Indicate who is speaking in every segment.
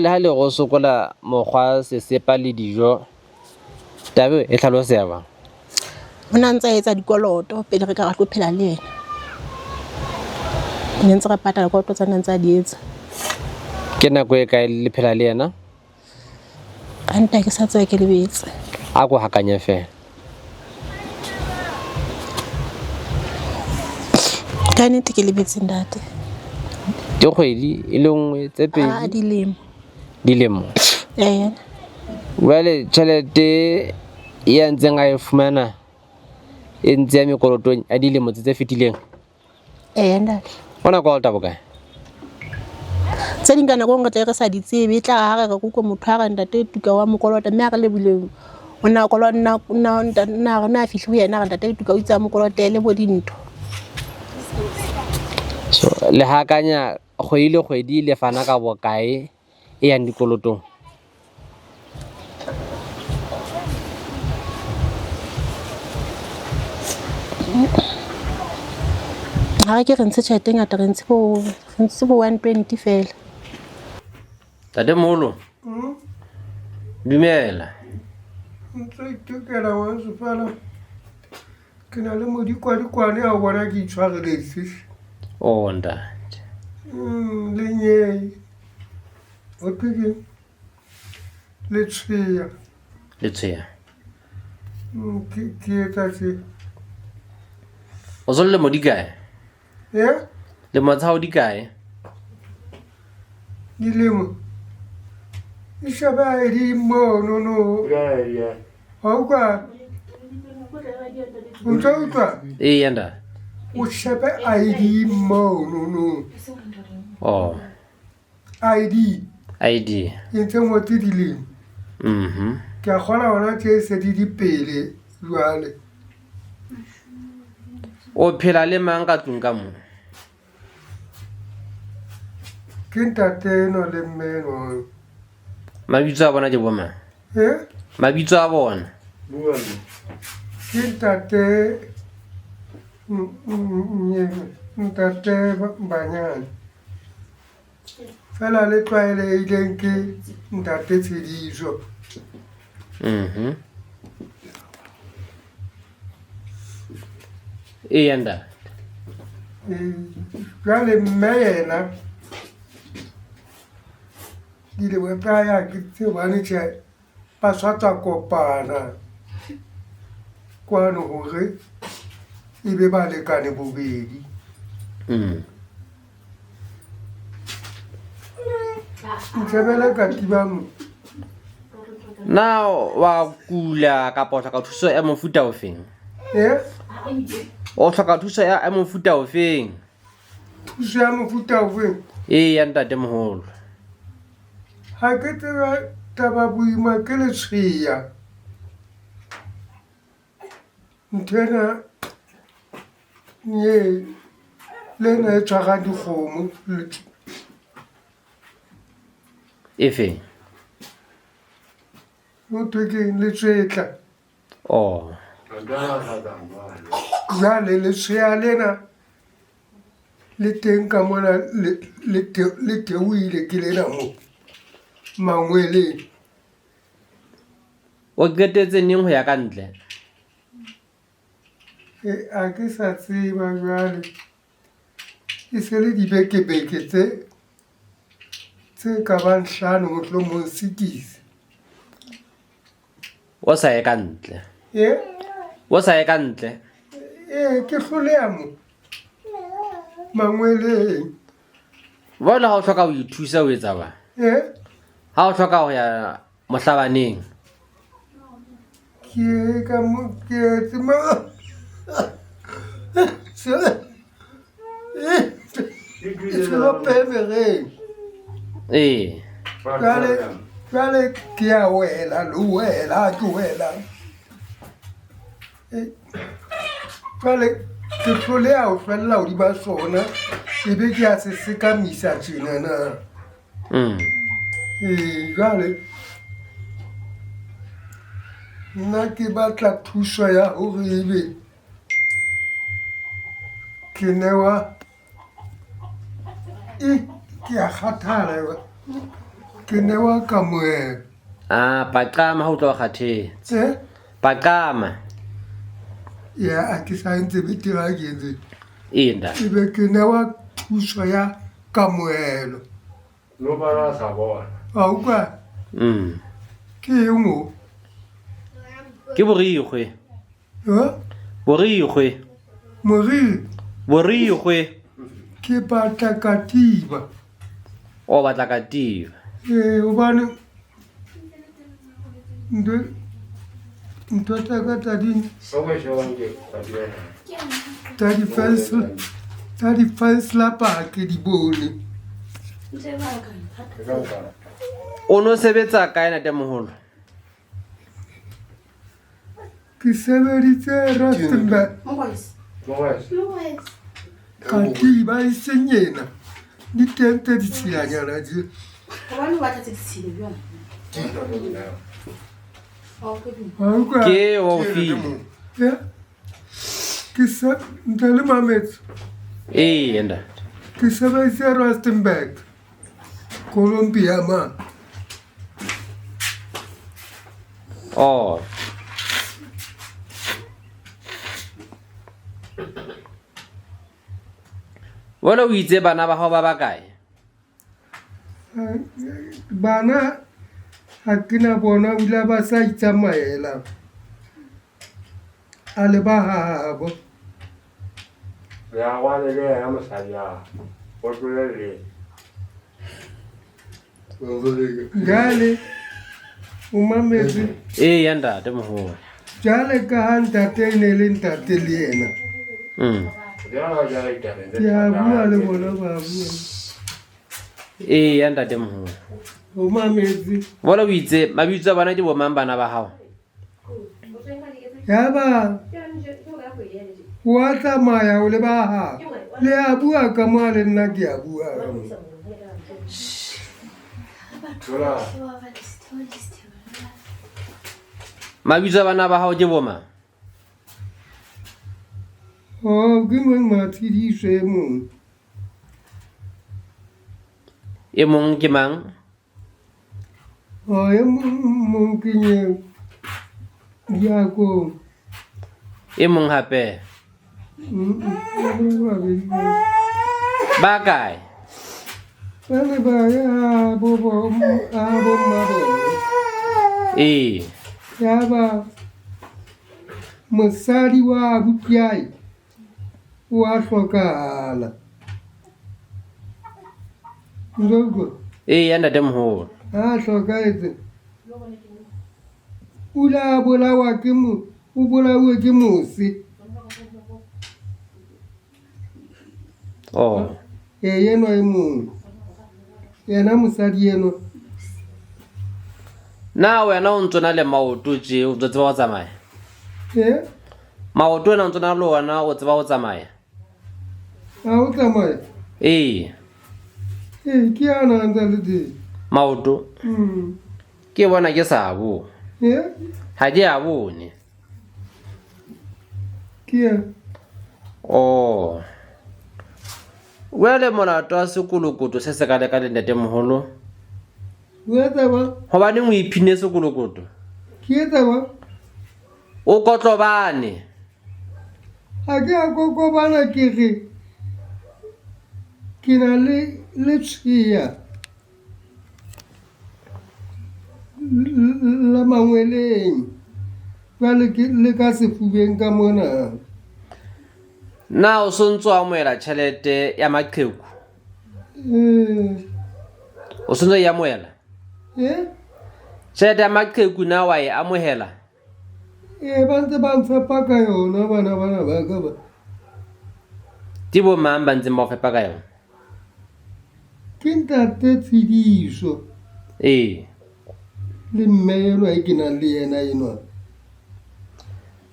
Speaker 1: Le ha le go sokola mokgwa sesepa le dijo tabe e tlhalosega ba
Speaker 2: o na ntse a etsa dikoloto pele re ka ra tlo phela le yena ne ntse re patala dikoloto tsa ntse a di etsa
Speaker 1: ke nako e kae le phela le yena
Speaker 2: anta ke sa tsaya ke lebetse
Speaker 1: a go hakanya fela
Speaker 2: ka nnete ke lebetse ndate
Speaker 1: dikgwedi e le nngwe tse pedi dilemo Well tšhelete ya ntseng a e fumana e ntse ya mekolotong a dilemo tse fetileng
Speaker 2: ndate
Speaker 1: ona kolota bokae
Speaker 2: tse ding ka nako ngwe re sa di tsebe e tla ga re go motho a ga ndate tuka wa mokolota mme a re lebileng o na kolona na fihli ho yena ga ndate tuka o itsa mokolota le bo dintho
Speaker 1: so le hakanya kgwedi le fana ka bokae e yang dikolotong
Speaker 2: ha ke re ntshe tšhelete ngata re ntshe bo 120 fela
Speaker 1: tate molo dumela
Speaker 3: ntse itukela wa sefala ke na le modikwadikwane a bona ke itshwareletse
Speaker 1: o ntate
Speaker 3: le nye o tike le tshia ke etsa se
Speaker 1: o so le mo di kae le matshao di kae
Speaker 3: dilemo e shaba e di mo no ha kwa o tswa
Speaker 1: yanda
Speaker 3: o shaba ID mo no
Speaker 1: oh
Speaker 3: ID ntse mo ti dilemo ke a kgona ona tse se di pele jwale
Speaker 1: o phela le mang ka tlung ka mo
Speaker 3: ke ntate no le mmeno
Speaker 1: mabitso a bona ke boma mabitso a bona
Speaker 3: ke ntate ntate banyane fela le tlwaelehileng ke ntate Tshediso
Speaker 1: yanda
Speaker 3: jwale mme yena dilemo tsa ya ke tsebane tše ba swatsa kopana kwano gore e be ba lekane bobedi ntsebele ka tibang
Speaker 1: na wa kula ka potla ka thuso ya mofuta o feng o tlhoka thuso ya mofuta o feng
Speaker 3: thuso ya mofuta o feng
Speaker 1: ya ntate moholo
Speaker 3: ha ke tseba taba boima ke letshia nthena ye le na e tshwara dikgomo
Speaker 1: e feng
Speaker 3: o twekeng le tsetla jale letshia lena le teng ka mona le teuile ke lena mo mangweleng
Speaker 1: o qetetse neng ho ya ka ntle
Speaker 3: a ke sa tseba jwale e se le dibeke tse ka bang 5 mohlomong 6
Speaker 1: o sa ye ka ntle
Speaker 3: ke hloleha mo mangweleng
Speaker 1: jwale ha o hloka ho ithusa o etsa ba ha o hloka ho ya mohlabaneng
Speaker 3: ke ka mo ke tsema se lo pevereng jwale ke a wela ke wela jwale ke hloleha ho hlwella hodima sona e be ke a se sekamisa tjenana jwale nna ke batla thuso ya hore ebe ke newa ke a kgathala ke newa kamohelo.
Speaker 1: Paqama ha o tlo kgathetse. Paqama.
Speaker 3: Ya a ke sa ntse betere ha ke ntse.
Speaker 1: Inda.
Speaker 3: Ebe ke newa thuso ya kamohelo.
Speaker 4: No ba sa bona.
Speaker 3: A utlwa? Ke eng o?
Speaker 1: Ke borikgwe. Borikgwe. Borikgwe.
Speaker 3: Ke batla katiba.
Speaker 1: O batla katiba.
Speaker 3: Hobane ntho tsa ka tsa di-fence lapa ke di bone.
Speaker 1: O no sebetsa kae ntatemoholo?
Speaker 3: Ke sebeditse Rustenburg. Katiba e senyena. Di teng tse ditshilanyana tse.
Speaker 1: Ke ofi.
Speaker 3: Ke sa ntle le mametso.
Speaker 1: Nda.
Speaker 3: Ke sebeditse Rustenburg. Columbia man.
Speaker 1: Oh. Wala o itse bana ba hao ba bakae?
Speaker 3: Bana ha ke na bona ula ba sa itsamaela. A le ba habo.
Speaker 4: Ya wa le ya mosadi ya. O tlolele.
Speaker 3: Jale o mametse.
Speaker 1: Ya ntatemoholo.
Speaker 3: Jale ka ha ntate ne le ntate le yena. Ya bua le bona ba bua.
Speaker 1: Ya ntatemoholo.
Speaker 3: O mametse.
Speaker 1: Wala o itse mabitso a bana ke bo mang bana ba hao?
Speaker 3: Ya ba wa tsamaya o le ba ha le a bua ka mo le nna ke a bua.
Speaker 1: Mabitso a bana ba hao ke bo mang?
Speaker 3: Ke mong Matshidiso e mong.
Speaker 1: E mong ke mang?
Speaker 3: E mong ke nye Diako.
Speaker 1: E mong hape? Ba kae?
Speaker 3: Ba le ba ya bo mabone. Ya ba mosadi wa abuti ae o a hlokahala.
Speaker 1: Ya ntatemoholo.
Speaker 3: Ha hlokahetse ula bolawa ke o bolawe ke mose. Yenwa e mong. Yena mosadi yenwa.
Speaker 1: Na wena o ntse na le maoto tje o tseba go tsamaya? Maoto wena o ntse na le ona o tseba go tsamaya?
Speaker 3: A o tsamaya? Ke ana ntse le teng.
Speaker 1: Maoto? Ke bona ke sa bo. Ha ke a bone.
Speaker 3: Ke
Speaker 1: Wele molato wa sekolokoto se se ka le ka le ntatemoholo. Hobane o iphine sekolokoto. O kotlobane.
Speaker 3: Ha ke a kokobana ke re ke na le tshiya la mangweleng ba le ka sefubeng ka mona.
Speaker 1: Na o sontso amoela tšhelete ya maqheku? O sontso ya amoela? Tšhelete ya maqheku na wa e amohela?
Speaker 3: Ba ntse ba mfepa ka yona bana ba ka ba.
Speaker 1: Ke bo mang ba ntse ba o fepa ka yona?
Speaker 3: Ke ntate Tshidiso. Le mme enwa e ke nang le yena enwa.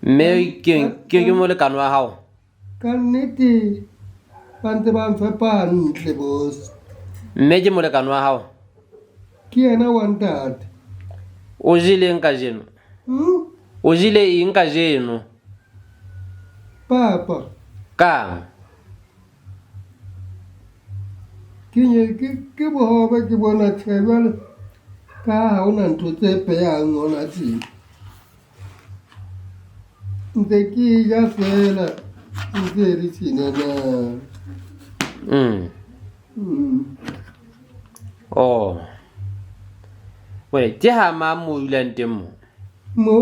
Speaker 1: Mme ke molekane wa hao?
Speaker 3: Ka nnete ba ntse ba mfepa hantle boss.
Speaker 1: Mme ke molekane wa hao?
Speaker 3: Ke yena wa ntate.
Speaker 1: O jile eng kajeno? O jile eng kajeno?
Speaker 3: Papa.
Speaker 1: Kang?
Speaker 3: Ke bohobe ke bona tjhe jwale ka ha ona ntho tse phehang hona tjena ntse ke ja fela ntse re tjenana
Speaker 1: Oh. Wait, ke ha ma mo dulang teng mo?
Speaker 3: mo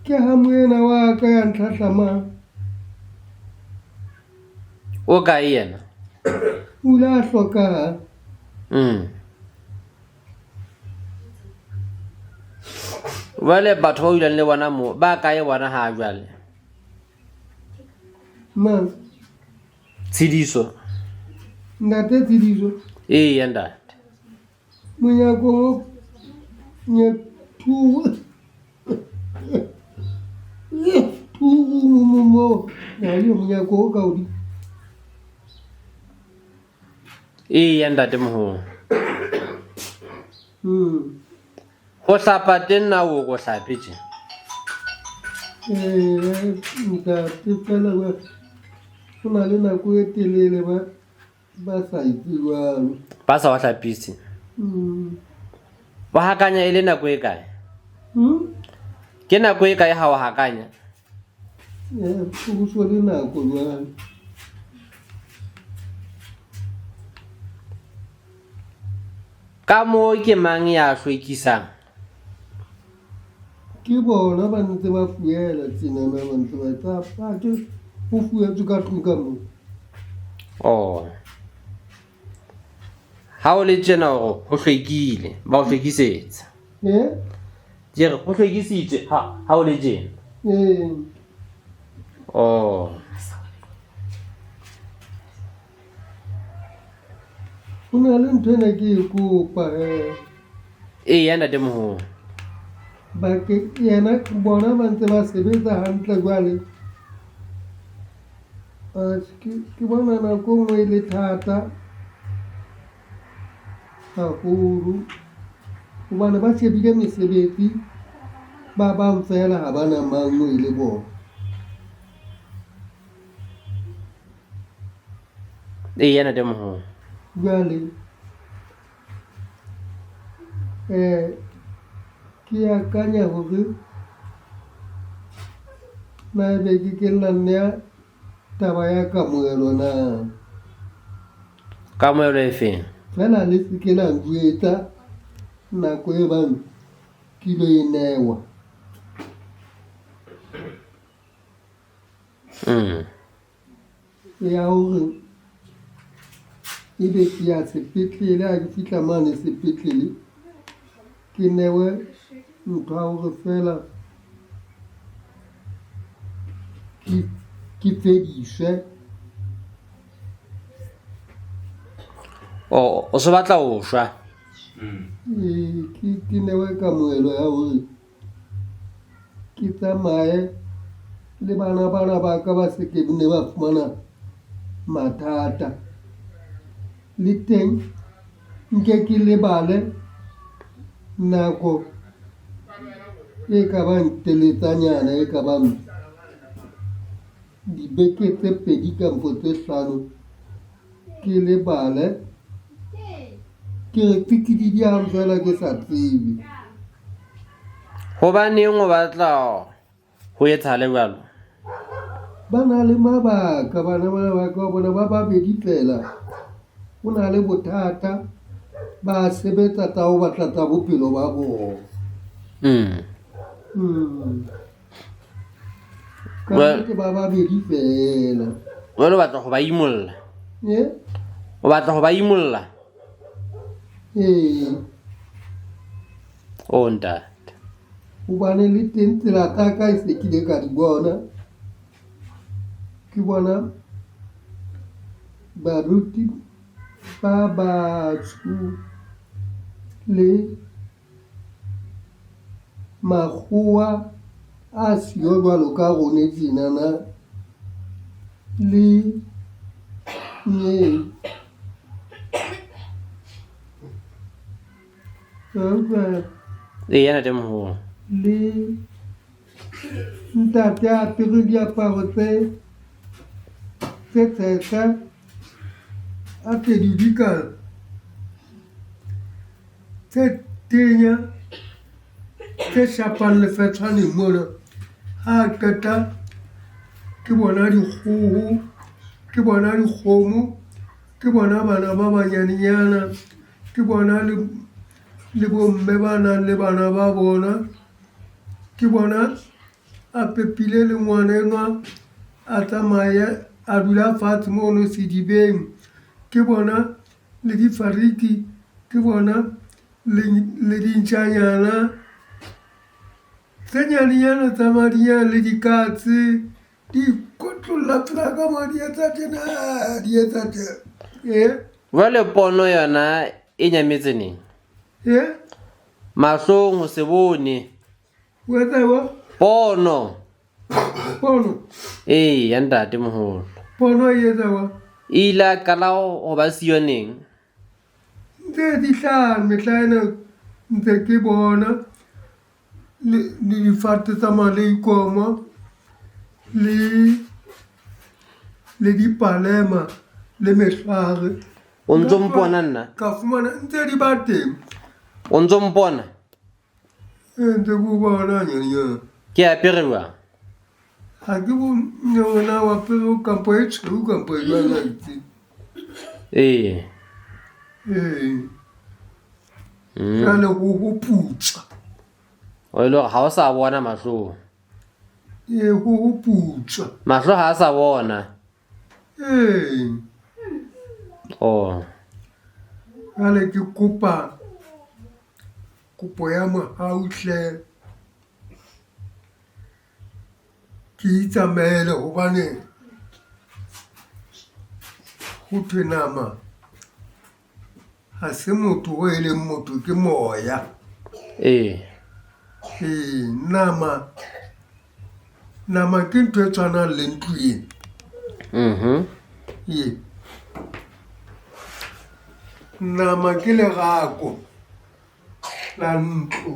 Speaker 3: ke ha moena wa ka ya ntlhatlhamang
Speaker 1: O kae yena?
Speaker 3: ula a hlokaha
Speaker 1: Vale batho ba dulang le bona mo ba kae bona ha jwale?
Speaker 3: mang
Speaker 1: Tshidiso.
Speaker 3: ntate Tshidiso
Speaker 1: Ya ntate.
Speaker 3: monyako nye tu mo na le monyako ka odi
Speaker 1: Ya ntate moholo. Go hlapa teng na o go hlape tje?
Speaker 3: ntate fela wa go na le nako e telele ba sa itsebang
Speaker 1: Ba sa wa hlapise. Wa hakanya ile nako e kae? Ke nako e kae ha o hakanya?
Speaker 3: go so le nako jwale
Speaker 1: Ka mo ke mang ya hlwekisang?
Speaker 3: ke bona ba ntse ba fuela tsenana ba ntse ba tsa ke go fuetswe ka tlung ka moo
Speaker 1: Ha o le tjena hore ho hlwekile ba o hlwekisetsa. Ke re ho hlwekisitse ha o le tjena.
Speaker 3: Ho na le ntho ena ke e kopa
Speaker 1: ya ntate moholo.
Speaker 3: ba ke yena bona ba ntse ba sebetsa hantle jwale ke bona nako nngwe e le thata haholo hobane ba shebile mesebetsi ba bang fela ha ba na mangwe e le bona
Speaker 1: Ya ntate moholo.
Speaker 3: jwale ke akanya hore na ebe ke nna taba ya kamoelo na
Speaker 1: Kamoelo e feng?
Speaker 3: fela le se ke la njwetsa nako e bang ke lo e newa ya hore ebe ke ya sepetlele ha ke fihla mane sepetlele ke newe ntho ya hore fela ke fediswe
Speaker 1: O se batla ho shwa?
Speaker 3: ke newe kamoelo ya hore ke tsamaye le bana ba ka ba se ke ne ba fumana mathata le teng nke ke lebale nako e ka bang teletsanyana e ka bang dibeke tse 2 kampo tse 5 ke lebale ke re fikidi di ang fela ke sa tsebe
Speaker 1: Hobaneng o batla ho etsahale jwalo?
Speaker 3: ba na le mabaka bana ba ka bona ba babedi fela ho na le bothata ba sebetsa tsa ho batla tsa bophelo ba bona ke ba babedi fela
Speaker 1: Wena o batla go ba imolla? O batla go ba imolla? Ntate.
Speaker 3: hobane le teng tsela tsa ka e se ke le ka di bona ke bona baruti ba batsho le makgowa a siyo jwalo ka rone tjenana le
Speaker 1: Ya ntate moholo.
Speaker 3: le ntate a apere diaparo tse tshehla a tedidika tse tenya tse shapang lefetshwaneng mona ha qeta ke bona dikgoho ke bona dikgomo ke bona bana ba banyanenyana ke bona le bomme ba nang le bana ba bona ke bona a pepile le ngwanenwa a tsamaya a dula fatshe mono sedibeng ke bona le difariki ke bona le dintšhanyana tse nyanenyana tsa madinyana le dikatse di kotlolla tsela ka madia tsa tena di etsa
Speaker 1: Jwale pono yona e nyametse neng? Mahlong ho se bone.
Speaker 3: o etsa wa
Speaker 1: Pono.
Speaker 3: pono
Speaker 1: Ya ntate moholo.
Speaker 3: pono e etsa wa
Speaker 1: E ile a qala ho ba siyo neng?
Speaker 3: ntse di hlahang mehla ena ntse ke bona le difate tsa maleikomo le dipalema le mehlare
Speaker 1: O ntso mpona nna?
Speaker 3: ka fumana ntse di ba teng
Speaker 1: O ntso mpona?
Speaker 3: ntse ko bona nyenyana
Speaker 1: Ke apere jwang?
Speaker 3: ha ke bonyona wa pelo kampo e tshweu kampo e jwang a itse jale go putsa
Speaker 1: O ile ha o sa bona mahlong.
Speaker 3: go putsa
Speaker 1: Mahlo ha a sa bona.
Speaker 3: jale ke kopa kopo ya mohauhle ke itsamaele gobane go thwe nama ga se motho o e leng motho ke moya nama ke ntho e tshwanang le ntlo ena nama ke lerako la ntlo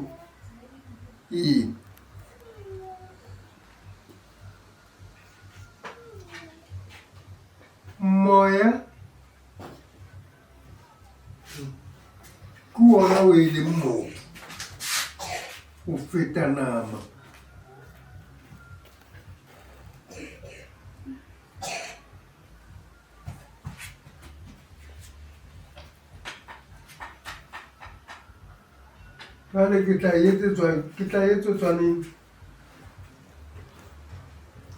Speaker 3: moya ke ona o e leng moo o feta nama jale ke tla etsetswa neng